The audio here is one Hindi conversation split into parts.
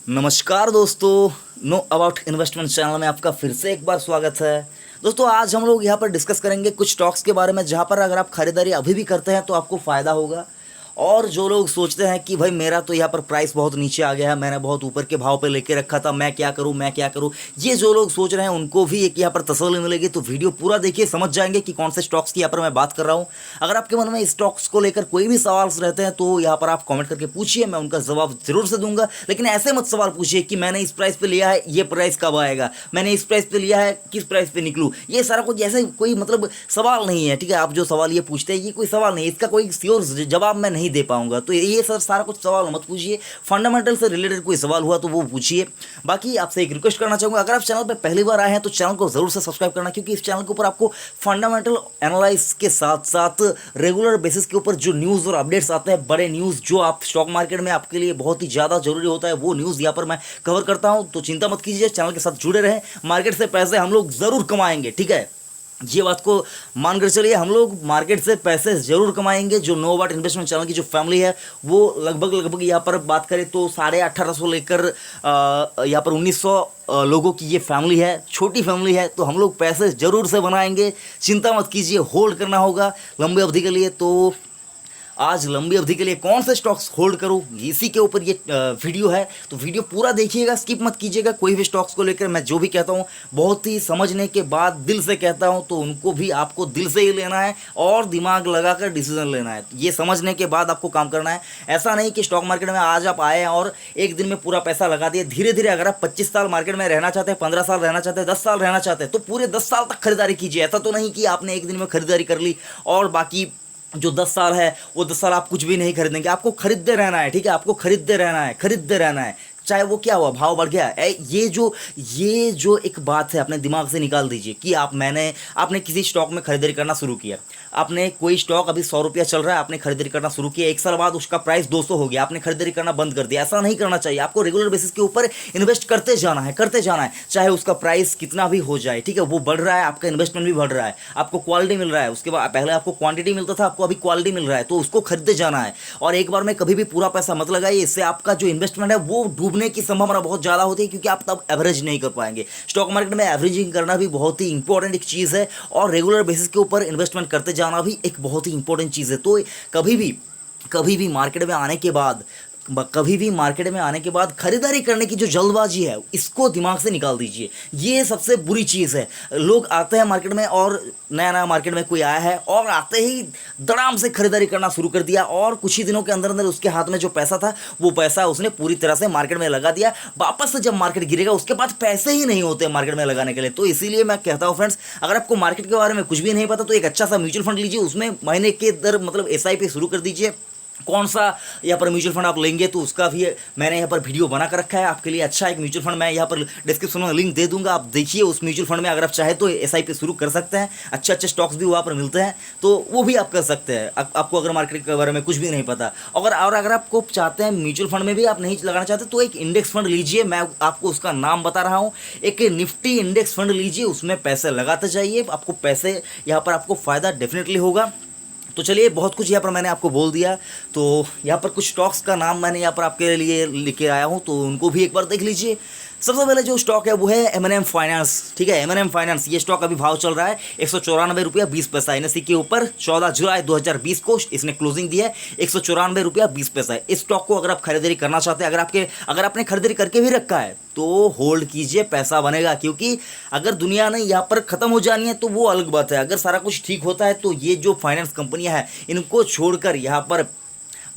नमस्कार दोस्तों, नो अबाउट इन्वेस्टमेंट चैनल में आपका फिर से एक बार स्वागत है। दोस्तों, आज हम लोग यहाँ पर डिस्कस करेंगे कुछ स्टॉक्स के बारे में जहाँ पर अगर आप खरीदारी अभी भी करते हैं तो आपको फ़ायदा होगा। और जो लोग सोचते हैं कि भाई मेरा तो यहाँ पर प्राइस बहुत नीचे आ गया है, मैंने बहुत ऊपर के भाव पे लेके रखा था, मैं क्या करूँ, ये जो लोग सोच रहे हैं उनको भी एक यहाँ पर तसल्ली मिलेगी। तो वीडियो पूरा देखिए, समझ जाएंगे कि कौन से स्टॉक्स की यहाँ पर मैं बात कर रहा हूँ। अगर आपके मन में स्टॉक्स को लेकर कोई भी सवाल रहते हैं तो यहाँ पर आप कमेंट करके पूछिए, मैं उनका जवाब जरूर से दूंगा। लेकिन ऐसे मत सवाल पूछिए कि मैंने इस प्राइस पे लिया है, ये प्राइस कब आएगा, मैंने इस प्राइस पे लिया है, किस प्राइस पे निकलूँ। ये सारा कुछ ऐसे कोई मतलब सवाल नहीं है, ठीक है। आप जो सवाल ये पूछते हैं ये कोई सवाल नहीं है, इसका कोई श्योर जवाब मैं नहीं दे पाऊंगा। तो ये सर सारा कुछ सवाल मत पूछिए, फंडामेंटल से रिलेटेड कोई सवाल हुआ तो वो पूछिए। बाकी आपसे एक रिक्वेस्ट करना चाहूँगा, अगर आप चैनल पर पहली बार आए हैं तो चैनल को ज़रूर से सब्सक्राइब करना, क्योंकि इस चैनल के ऊपर आपको फंडामेंटल एनालाइज के साथ साथ रेगुलर बेसिस के ऊपर जो न्यूज़ और अपडेट्स आते हैं, बड़े न्यूज़ जो आप स्टॉक मार्केट में आपके लिए बहुत ही ज़्यादा जरूरी होता है, वो न्यूज़ यहाँ पर मैं कवर करता हूँ। तो चिंता मत कीजिए, चैनल के साथ जुड़े रहें। मार्केट से पैसे हम लोग ज़रूर कमाएंगे, ठीक है। ये बात को मान कर चलिए, हम लोग मार्केट से पैसे जरूर कमाएंगे। जो नो अबाउट इन्वेस्टमेंट चैनल की जो फैमिली है वो लगभग यहाँ पर बात करें तो 1850 लेकर यहाँ पर 1900 लोगों की ये फैमिली है, छोटी फैमिली है। तो हम लोग पैसे जरूर से बनाएंगे, चिंता मत कीजिए। होल्ड करना होगा लंबी अवधि के लिए। तो आज लंबी अवधि के लिए कौन से स्टॉक्स होल्ड करूं, इसी के ऊपर ये वीडियो है। तो वीडियो पूरा देखिएगा, स्किप मत कीजिएगा। कोई भी स्टॉक्स को लेकर मैं जो भी कहता हूं बहुत ही समझने के बाद दिल से कहता हूं, तो उनको भी आपको दिल से ही लेना है और दिमाग लगाकर डिसीजन लेना है। ये समझने के बाद आपको काम करना है। ऐसा नहीं कि स्टॉक मार्केट में आज आप आए हैं और एक दिन में पूरा पैसा लगा दिए। धीरे धीरे अगर आप 25 साल मार्केट में रहना चाहते हैं, 15 साल रहना चाहते हैं, 10 साल रहना चाहते हैं, तो पूरे 10 साल तक खरीदारी कीजिए। ऐसा तो नहीं कि आपने एक दिन में खरीदारी कर ली और बाकी जो 10 साल है वो 10 साल आप कुछ भी नहीं खरीदेंगे। आपको खरीदते रहना है, ठीक है। आपको खरीदते रहना है, खरीदते रहना है, चाहे वो क्या हुआ, भाव बढ़ गया। ये जो एक बात है अपने दिमाग से निकाल दीजिए कि आपने किसी स्टॉक में खरीदारी करना शुरू किया। आपने कोई स्टॉक अभी 100 रुपया चल रहा है, आपने खरीदारी करना शुरू किया, एक साल बाद उसका प्राइस 200 हो गया, आपने खरीदारी करना बंद कर दिया। ऐसा नहीं करना चाहिए। आपको रेगुलर बेसिस के ऊपर इन्वेस्ट करते जाना है, करते जाना है, चाहे उसका प्राइस कितना भी हो जाए, ठीक है। वो बढ़ रहा है, आपका इन्वेस्टमेंट भी बढ़ रहा है, आपको क्वालिटी मिल रहा है। उसके बाद पहले आपको क्वांटिटी मिलता था, आपको अभी क्वालिटी मिल रहा है, तो उसको खरीदते जाना है। और एक बार में कभी भी पूरा पैसा मत लगाइए, इससे आपका जो इन्वेस्टमेंट है वो डूबने की संभावना बहुत ज़्यादा होती है, क्योंकि आप तब एवरेज नहीं कर पाएंगे। स्टॉक मार्केट में एवरेजिंग करना भी बहुत ही इंपॉर्टेंट एक चीज़ है, और रेगुलर बेसिस के ऊपर इन्वेस्टमेंट करते जाना भी एक बहुत ही इंपॉर्टेंट चीज़ है। तो कभी भी मार्केट में आने के बाद खरीदारी करने की जो जल्दबाजी है इसको दिमाग से निकाल दीजिए। ये सबसे बुरी चीज़ है। लोग आते हैं मार्केट में, और नया नया मार्केट में कोई आया है और आते ही धड़ाम से खरीदारी करना शुरू कर दिया, और कुछ ही दिनों के अंदर अंदर उसके हाथ में जो पैसा था वो पैसा उसने पूरी तरह से मार्केट में लगा दिया। वापस से जब मार्केट गिरेगा उसके बाद पैसे ही नहीं होते मार्केट में लगाने के लिए। तो इसीलिए मैं कहता हूँ फ्रेंड्स, अगर आपको मार्केट के बारे में कुछ भी नहीं पता तो एक अच्छा सा म्यूचुअल फंड लीजिए, उसमें महीने के दर मतलब SIP शुरू कर दीजिए। कौन सा यहाँ पर म्यूचुअल फंड आप लेंगे तो उसका भी मैंने यहाँ पर वीडियो बना कर रखा है आपके लिए। अच्छा एक म्यूचुअल फंड मैं यहाँ पर डिस्क्रिप्शन में लिंक दे दूंगा, आप देखिए। उस म्यूचुअल फंड में अगर आप चाहे तो SIP शुरू कर सकते हैं। अच्छे अच्छे स्टॉक्स भी वहाँ पर मिलते हैं, तो वो भी आप कर सकते हैं। आपको अगर मार्केट के बारे में कुछ भी नहीं पता, अगर आपको चाहते हैं म्यूचुअल फंड में भी आप नहीं लगाना चाहते तो एक इंडेक्स फंड लीजिए। मैं आपको उसका नाम बता रहा हूँ, एक निफ्टी इंडेक्स फंड लीजिए, उसमें पैसे लगाते जाइए। आपको पैसे यहाँ पर आपको फ़ायदा डेफिनेटली होगा। तो चलिए, बहुत कुछ यहाँ पर मैंने आपको बोल दिया। तो यहाँ पर कुछ स्टॉक्स का नाम मैंने यहाँ पर आपके लिए लेके आया हूँ, तो उनको भी एक बार देख लीजिए। सबसे पहले जो स्टॉक है वो है M&M फाइनेंस, ठीक है। M&M फाइनेंस, ये स्टॉक अभी भाव चल रहा है 194 रुपया 20 पैसा। NSE के ऊपर 14 जुलाई 2020 को इसने क्लोजिंग दी है 194 रुपया 20 पैसा। इस स्टॉक को अगर आप खरीदारी करना चाहते हैं, अगर आपने खरीदारी करके भी रखा है तो होल्ड कीजिए, पैसा बनेगा। क्योंकि अगर दुनिया ने यहाँ पर ख़त्म हो जानी है तो वो अलग बात है, अगर सारा कुछ ठीक होता है तो ये जो फाइनेंस कंपनियाँ हैं इनको छोड़कर यहाँ पर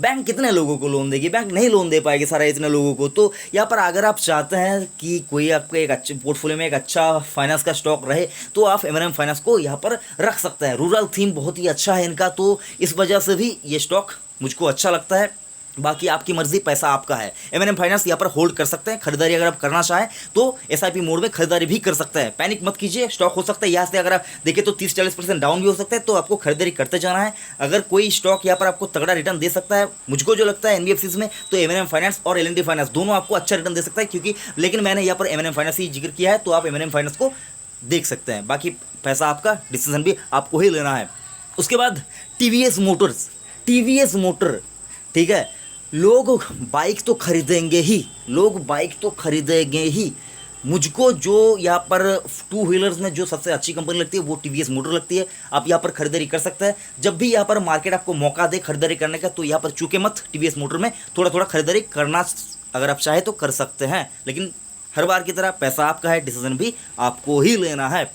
बैंक कितने लोगों को लोन देगी? बैंक नहीं लोन दे पाएगी सारा इतने लोगों को। तो यहाँ पर अगर आप चाहते हैं कि कोई आपके एक अच्छे पोर्टफोलियो में एक अच्छा फाइनेंस का स्टॉक रहे तो आप M&M फाइनेंस को यहाँ पर रख सकते हैं। रूरल थीम बहुत ही अच्छा है इनका, तो इस वजह से भी ये स्टॉक मुझको अच्छा लगता है। बाकी आपकी मर्जी, पैसा आपका है। M&M फाइनेंस यहाँ पर होल्ड कर सकते हैं। खरीदारी अगर आप करना चाहें तो SIP मोड में खरीदारी भी कर सकते हैं। पैनिक मत कीजिए, स्टॉक हो सकता है यहाँ से अगर आप देखें तो 30-40% डाउन भी हो सकता है, तो आपको खरीदारी करते जाना है। अगर कोई स्टॉक यहाँ पर आपको तगड़ा रिटर्न दे सकता है, मुझको जो लगता है NBFCs में, तो M&M फाइनेंस और L&T फाइनेंस दोनों आपको अच्छा रिटर्न दे सकता है। क्योंकि लेकिन मैंने यहाँ पर M&M फाइनेंस ही जिक्र किया है, तो आप M&M फाइनेंस को देख सकते हैं। बाकी पैसा आपका, डिसीजन भी आपको ही लेना है। उसके बाद TVS मोटर, ठीक है। लोग बाइक तो खरीदेंगे ही, लोग बाइक तो खरीदेंगे ही। मुझको जो यहाँ पर टू व्हीलर्स में जो सबसे अच्छी कंपनी लगती है वो टीवीएस मोटर लगती है। आप यहाँ पर खरीदारी कर सकते हैं। जब भी यहाँ पर मार्केट आपको मौका दे खरीदारी करने का तो यहाँ पर चूके मत, टीवीएस मोटर में थोड़ा थोड़ा खरीदारी करना अगर आप चाहे तो कर सकते हैं, लेकिन हर बार की तरह पैसा आपका है, डिसीजन भी आपको ही लेना है।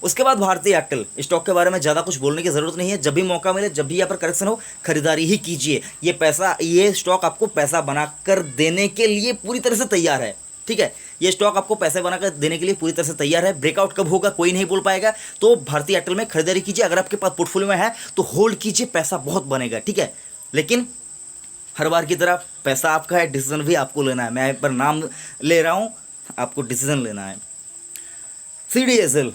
उसके बाद भारतीय एयरटेल स्टॉक के बारे में ज़्यादा कुछ बोलने की ज़रूरत नहीं है। जब भी मौका मिले, जब भी यहाँ पर करेक्शन हो, खरीदारी ही कीजिए। ये स्टॉक आपको पैसा बनाकर देने के लिए पूरी तरह से तैयार है, ठीक है। ये स्टॉक आपको पैसे बनाकर देने के लिए पूरी तरह से तैयार है। ब्रेकआउट कब होगा कोई नहीं बोल पाएगा, तो भारतीय एयरटेल में खरीदारी कीजिए। अगर आपके पास पोर्टफोलियो में है तो होल्ड कीजिए, पैसा बहुत बनेगा, ठीक है। लेकिन हर बार की तरह पैसा आपका है, डिसीजन भी आपको लेना है। मैं यहाँ पर नाम ले रहा हूँ, आपको डिसीजन लेना है। CDSL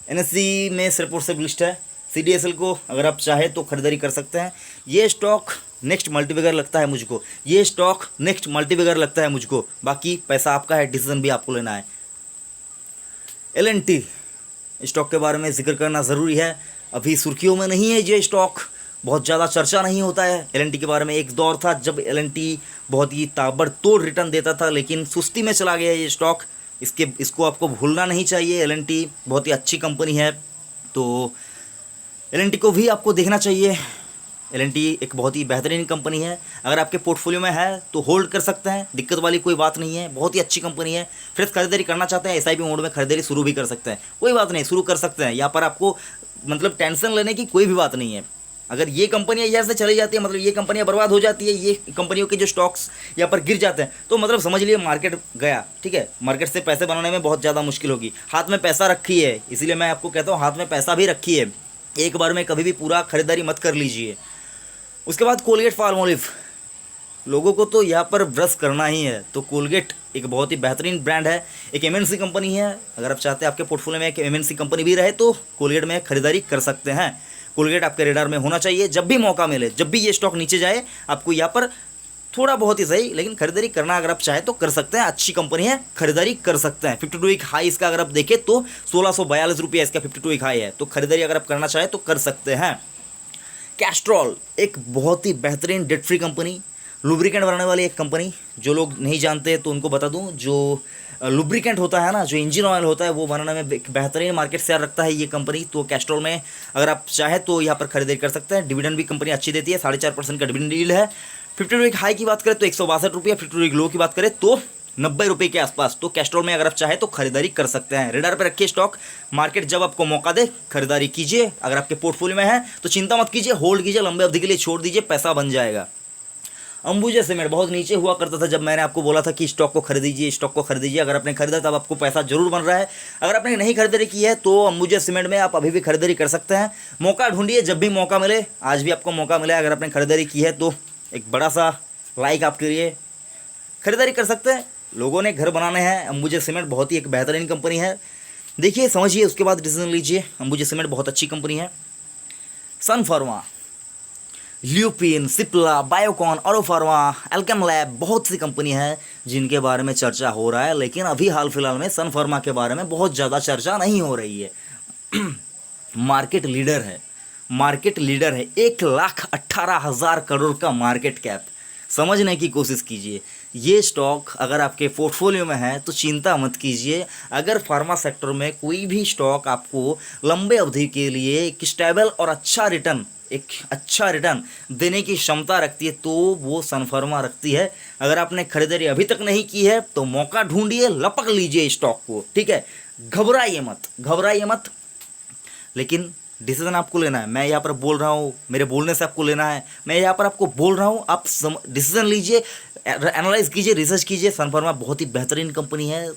NSE में सिर्फ और सिर्फ लिस्ट है। CDSL को अगर आप चाहे तो खरीदारी कर सकते हैं। ये स्टॉक नेक्स्ट मल्टीबैगर लगता है मुझको, ये स्टॉक नेक्स्ट मल्टीबैगर लगता है मुझको। बाकी पैसा आपका है, डिसीजन भी आपको लेना है। L&T स्टॉक के बारे में जिक्र करना ज़रूरी है। अभी सुर्खियों में नहीं है ये स्टॉक, बहुत ज़्यादा चर्चा नहीं होता है L&T के बारे में। एक दौर था जब L&T बहुत ही ताबड़तोड़ रिटर्न देता था, लेकिन सुस्ती में चला गया ये स्टॉक। इसको आपको भूलना नहीं चाहिए। L&T बहुत ही अच्छी कंपनी है, तो L&T को भी आपको देखना चाहिए। L&T एक बहुत ही बेहतरीन कंपनी है। अगर आपके पोर्टफोलियो में है तो होल्ड कर सकते हैं, दिक्कत वाली कोई बात नहीं है। बहुत ही अच्छी कंपनी है। फिर खरीदारी करना चाहते हैं SIP मोड में खरीदारी शुरू भी कर सकते हैं, कोई बात नहीं, शुरू कर सकते हैं। यहाँ पर आपको मतलब टेंशन लेने की कोई भी बात नहीं है। अगर ये कंपनियाँ यहाँ से चली जाती है, मतलब ये कंपनियाँ बर्बाद हो जाती है, ये कंपनियों के जो स्टॉक्स यहाँ पर गिर जाते हैं, तो मतलब समझ लिए मार्केट गया, ठीक है। मार्केट से पैसे बनाने में बहुत ज़्यादा मुश्किल होगी। हाथ में पैसा रखी है, इसीलिए मैं आपको कहता हूँ हाथ में पैसा भी रखिए, एक बार में कभी भी पूरा खरीदारी मत कर लीजिए। उसके बाद कोलगेट पाल्मोलिव, लोगों को तो यहाँ पर ब्रश करना ही है, तो कोलगेट एक बहुत ही बेहतरीन ब्रांड है, एक MNC कंपनी है। अगर आप चाहते हैं आपके पोर्टफोलियो में एक MNC कंपनी भी रहे तो कोलगेट में खरीदारी कर सकते हैं। कोलगेट आपके रेडार में होना चाहिए। जब भी मौका मिले, जब भी ये स्टॉक नीचे जाए, आपको यहाँ पर थोड़ा बहुत ही सही लेकिन खरीदारी करना अगर आप चाहे तो कर सकते हैं। अच्छी कंपनी है, खरीदारी कर सकते हैं। 52 वीक हाई इसका अगर आप देखें तो 1642 रुपये इसका 52 वीक हाई है, तो खरीदारी अगर आप करना चाहें तो कर सकते हैं। कैस्ट्रॉल एक बहुत ही बेहतरीन डेट फ्री कंपनी, लुब्रिकेंट बनाने वाली एक कंपनी। जो लोग नहीं जानते तो उनको बता दूं, जो लुब्रिकेंट होता है ना, जो इंजन ऑयल होता है, वो बनाने में बेहतरीन मार्केट शेयर रखता है ये कंपनी। तो कैस्ट्रॉल में अगर आप चाहे तो यहाँ पर खरीदारी कर सकते हैं। डिविडेंड भी कंपनी अच्छी देती है, 4.5% का डिविडेंड यील्ड है। 52 वीक हाई की बात करें तो 162 रुपये, 52 वीक लो की बात करें तो 90 रुपये के आसपास। तो कैस्ट्रॉल में अगर आप चाहे तो खरीदारी कर सकते हैं। रेडार पर रखिए स्टॉक, मार्केट जब आपको मौका दे खरीदारी कीजिए। अगर आपके पोर्टफोलियो में है तो चिंता मत कीजिए, होल्ड कीजिए, लंबे अवधि के लिए छोड़ दीजिए, पैसा बन जाएगा। अंबुजा सीमेंट बहुत नीचे हुआ करता था जब मैंने आपको बोला था कि स्टॉक को खरीदीजिए, स्टॉक को खरीदीजिए। अगर आपने खरीदा तब आपको पैसा जरूर बन रहा है। अगर आपने नहीं खरीदारी की है तो अंबुजा सीमेंट में आप अभी भी खरीदारी कर सकते हैं। मौका ढूंढिए, जब भी मौका मिले। आज भी आपको मौका मिला है, अगर आपने खरीदारी की है तो एक बड़ा सा लाइक आपके लिए, खरीदारी कर सकते हैं। लोगों ने घर बनाने हैं, अंबुजा सीमेंट बहुत ही एक बेहतरीन कंपनी है। देखिए, समझिए, उसके बाद डिसीजन लीजिए। अंबुजा सीमेंट बहुत अच्छी कंपनी है। Sun Pharma, Lupin, Cipla, Biocon, Auropharma, Alkem lab, बहुत सी कंपनी है जिनके बारे में चर्चा हो रहा है, लेकिन अभी हाल फिलहाल में सन फार्मा के बारे में बहुत ज़्यादा चर्चा नहीं हो रही है। मार्केट लीडर है, मार्केट लीडर है, 1,18,000 करोड़ का मार्केट कैप। समझने की कोशिश कीजिए। ये स्टॉक अगर आपके पोर्टफोलियो में है तो चिंता मत कीजिए। अगर फार्मा सेक्टर में कोई भी स्टॉक आपको लंबे अवधि के लिए एक स्टेबल और अच्छा रिटर्न देने की क्षमता रखती है तो वो सन फार्मा रखती है। अगर आपने खरीदारी अभी तक नहीं की है तो मौका ढूंढिए, लपक लीजिए स्टॉक को, ठीक है। घबराइए मत, लेकिन डिसीजन आपको लेना है। मैं यहाँ पर बोल रहा हूँ, मेरे बोलने से आपको लेना है। मैं यहाँ पर आपको बोल रहा हूँ, आप डिसीजन लीजिए, एनालाइज कीजिए, रिसर्च कीजिए। सन फार्मा बहुत ही बेहतरीन कंपनी है।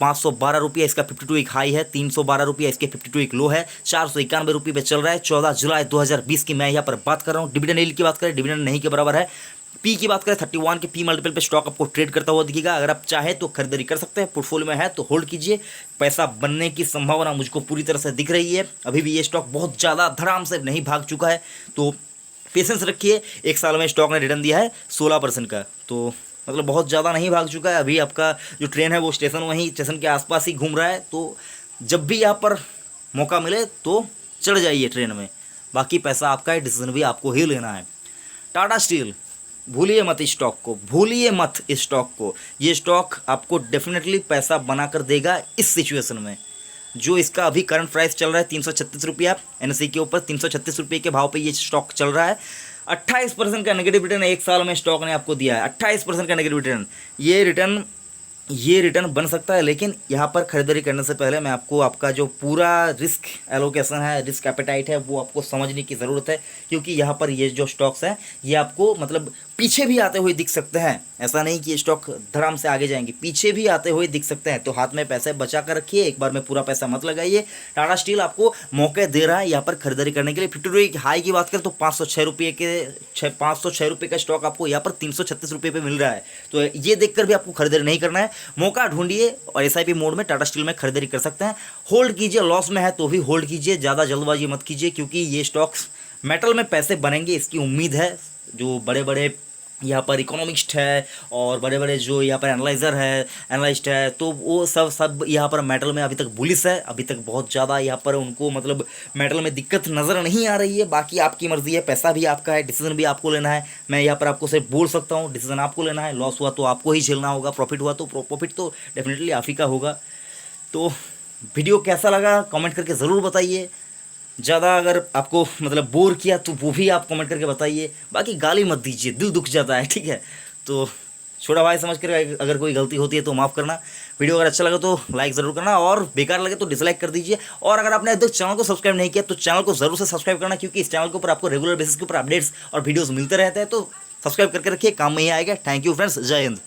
512 रुपये इसका 52 वीक हाई है, 312 रुपये इसके 52 वीक लो है, 491 रुपये पे चल रहा है। 14 जुलाई 2020 की मैं यहाँ पर बात कर रहा हूँ। डिविडेंड यील्ड की बात करें, डिविडेंड नहीं के बराबर है। पी की बात करें, 31 के पी मल्टीपल पे स्टॉक आपको ट्रेड करता हुआ दिखेगा। अगर आप चाहे तो खरीदारी कर सकते हैं, पोर्टफोलियो में है तो होल्ड कीजिए। पैसा बनने की संभावना मुझको पूरी तरह से दिख रही है। अभी भी ये स्टॉक बहुत ज़्यादा धड़ाम से नहीं भाग चुका है, तो पेशेंस रखिए। एक साल में स्टॉक ने रिटर्न दिया है 16% का, तो मतलब बहुत ज़्यादा नहीं भाग चुका है। अभी आपका जो ट्रेन है वो स्टेशन के आसपास ही घूम रहा है। तो जब भी यहाँ पर मौका मिले तो चढ़ जाइए ट्रेन में। बाकी पैसा आपका है, डिसीजन भी आपको ही लेना है। टाटा स्टील भूलिए मत इस स्टॉक को, भूलिए मत इस स्टॉक को। ये स्टॉक आपको डेफिनेटली पैसा बना कर देगा इस सिचुएशन में। जो इसका अभी करंट प्राइस चल रहा है 336 रुपया, एनएसई के ऊपर 336 रुपये के भाव पे ये स्टॉक चल रहा है। 28% का नेगेटिव रिटर्न एक साल में स्टॉक ने आपको दिया है, 28% का नेगेटिव रिटर्न। ये रिटर्न बन सकता है, लेकिन यहाँ पर खरीदारी करने से पहले मैं आपको आपका जो पूरा रिस्क एलोकेशन है, रिस्क एपेटाइट है, वो आपको समझने की ज़रूरत है। क्योंकि यहाँ पर ये जो स्टॉक्स हैं ये आपको मतलब पीछे भी आते हुए दिख सकते हैं। ऐसा नहीं कि ये स्टॉक धड़ाम से आगे जाएंगे, पीछे भी आते हुए दिख सकते हैं। तो हाथ में पैसे बचा कर रखिए, एक बार में पूरा पैसा मत लगाइए। टाटा स्टील आपको मौके दे रहा है यहाँ पर खरीदारी करने के लिए। 52 हाई की बात करें तो 506 रुपये के 506 रुपये का स्टॉक आपको यहाँ पर 336 रुपये पे मिल रहा है। तो ये देखकर भी आपको खरीदारी नहीं करना है, मौका ढूंढिए और एसआईपी मोड में टाटा स्टील में खरीदारी कर सकते हैं। होल्ड कीजिए, लॉस में है तो भी होल्ड कीजिए, ज़्यादा जल्दबाजी मत कीजिए, क्योंकि ये स्टॉक्स मेटल में पैसे बनेंगे इसकी उम्मीद है। जो बड़े बड़े यहाँ पर इकोनॉमिस्ट है और बड़े बड़े जो यहाँ पर एनालिस्ट है, तो वो सब यहाँ पर मेटल में अभी तक बुलिश है। अभी तक बहुत ज़्यादा यहाँ पर उनको मतलब मेटल में दिक्कत नज़र नहीं आ रही है। बाकी आपकी मर्ज़ी है, पैसा भी आपका है, डिसीजन भी आपको लेना है। मैं यहाँ पर आपको सिर्फ बोल सकता हूँ, डिसीजन आपको लेना है। लॉस हुआ तो आपको ही झेलना होगा, प्रॉफिट हुआ तो प्रॉफिट तो डेफिनेटली आप ही का होगा। तो वीडियो कैसा लगा कमेंट करके ज़रूर बताइए। ज़्यादा अगर आपको मतलब बोर किया तो वो भी आप कमेंट करके बताइए। बाकी गाली मत दीजिए, दिल दुख जाता है, ठीक है। तो छोटा भाई समझ कर अगर कोई गलती होती है तो माफ़ करना। वीडियो अगर अच्छा लगा तो लाइक ज़रूर करना और बेकार लगे तो डिसलाइक कर दीजिए। और अगर आपने अभी तक चैनल को सब्सक्राइब नहीं किया तो चैनल को ज़रूर से सब्सक्राइब करना, क्योंकि इस चैनल के ऊपर आपको रेगुलर बेसिस के ऊपर अपडेट्स और वीडियोज़ मिलते रहते हैं। तो सब्सक्राइब करके रखिए, काम में ही आएगा। थैंक यू फ्रेंड्स, जय हिंद।